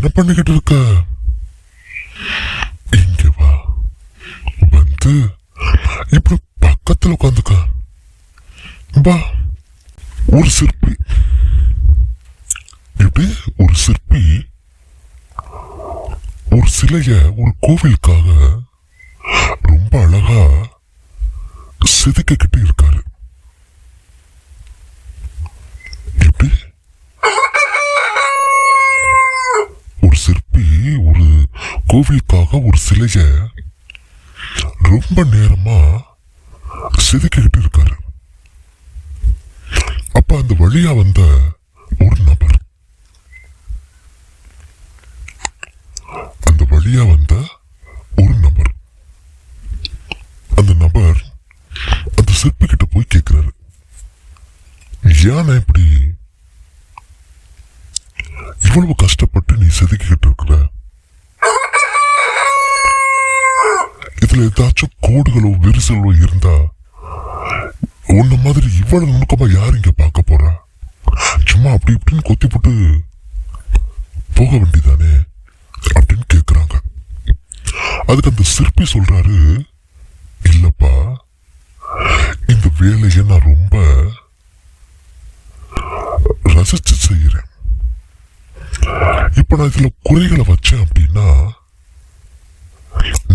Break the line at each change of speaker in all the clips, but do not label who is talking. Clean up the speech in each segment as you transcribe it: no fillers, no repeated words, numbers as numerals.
என்ன பண்ணிக்கிட்டு இருக்க? இங்க வா, வந்து இப்படி பக்கத்துல உட்காந்துக்க. வா. ஒரு சிற்பி, இப்படி ஒரு சிற்பி ஒரு சிலைய ஒரு கோவிலுக்காக ரொம்ப அழகா செதுக்கிக்கிட்டு இருக்காரு. எப்படி ஒரு சிற்பி ஒரு கோவிலுக்காக ஒரு சிலைய ரொம்ப நேரமா செதுக்கிக்கிட்டு இருக்காரு. அப்ப அந்த வழியா வந்த ஒரு நபர், அந்த வழியா வந்த ஒரு நபர் அந்த நபர் அந்த சிற்பி கிட்ட போய் கேட்கிறாரு, ஏன் இப்படி இவ்வளவு கஷ்டப்பட்டு நீ செதுக்கிட்டு இருக்கிற? இதுல ஏதாச்சும் கோடுகளோ விரிசலோ இருந்தா உன்ன மாதிரி இவ்வளவு நுணுக்கமா யார் இங்க பார்க்க போறா? சும்மா அப்படி இப்படின்னு கொத்தி போட்டு போக வேண்டியதானே அப்படின்னு கேக்குறாங்க. அதுக்கு அந்த சிற்பி சொல்றாரு, இல்லப்பா, இந்த வேலையை நான் ரொம்ப ரசிச்சு செய்யறேன். இப்ப நான் இதுல குறைகளை வச்சேன் அப்படின்னா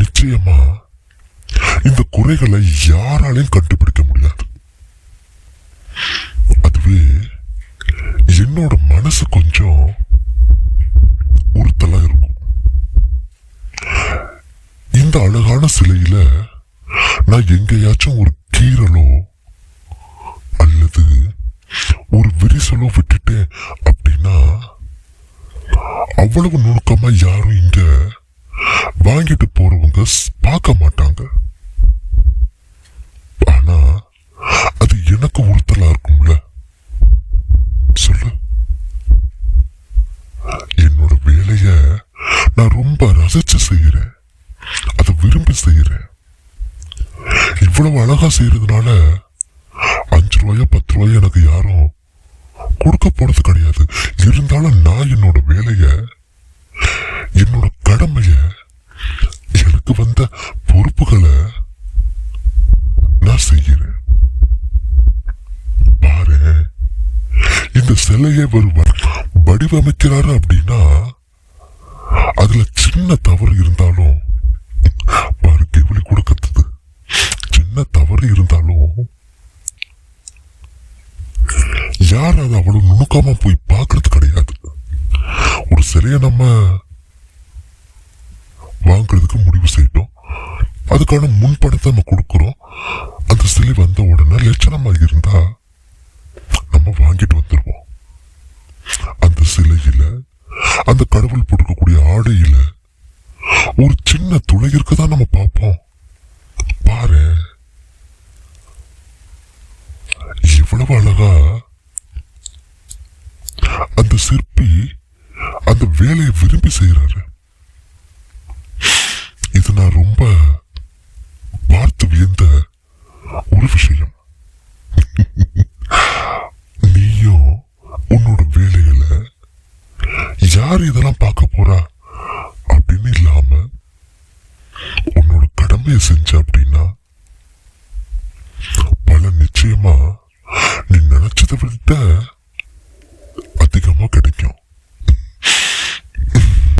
நிச்சயமா இந்த குறைகளை யாராலையும் கண்டுபிடிக்க முடியாது. அதுவே என்னோட மனசு கொஞ்சம் உறுத்தலா இருக்கும். இந்த அழகான சிலையில நான் எங்கேயாச்சும் ஒரு கீறலோ அல்லது ஒரு விரிசலோ விட்டுட்டேன் அப்படின்னா அவ்வளவு நுணுக்கமா யாரும் இங்க வாங்கிட்டு போறவங்க பார்க்க மாட்டாங்க. ஆனா அது எனக்கு உறுத்தலா இருக்கும்ல, சொல்லு. என்னோட வேலைய நான் ரொம்ப ரசிச்சு செய்யறேன், அதை விரும்பி செய்யறேன். இவ்வளவு அழகா செய்யறதுனால 5 ரூபாயோ 10 ரூபாயோ எனக்கு யாரும் கொடுக்க போறது கிடையாது. இருந்தாலும் நான் என்னோட வேலைய, என்னோட கடமைய, எனக்கு வந்த பொறுப்புகளை நான் செய்யறேன். பாரு, இந்த சிலையை ஒருவர் வடிவமைக்கிறாரு அப்படின்னா அதுல சின்ன தவறு இருந்தாலும், பாரு கேவலி கூட கத்துது, சின்ன தவறு இருந்தாலும் யார் அதை அவ்வளவு நுணுக்கமா போய் பார்க்கறது கிடையாது. ஒரு சிலையை நம்ம வாங்குறதுக்கு முடிவு செய்யணும், அதுக்கான முன்பணத்தை நம்ம கொடுக்கிறோம். அந்த சிலை வந்த உடனே லட்சணமா இருந்தா நம்ம வாங்கிட்டு வந்துருவோம். அந்த சிலையில, அந்த கடவுள் போட்டுக்கக்கூடிய ஆடையில ஒரு சின்ன துளை இருக்கதான் நம்ம பார்ப்போம். பாரு, இவ்வளவு அழகா அந்த சிற்பி அந்த வேலையை விரும்பி செய்யறாரு. இது நான் ரொம்ப பார்த்து வியந்த ஒரு விஷயம். நீயும் உன்னோட வேலையில யார் இதெல்லாம் பார்க்க போறா அப்படின்னு இல்லாம உன்னோட கடமையை செஞ்ச அப்படின்னா பலன் நிச்சயமா நீ நினைச்சதை விட அதிகமா கிடைக்கும்.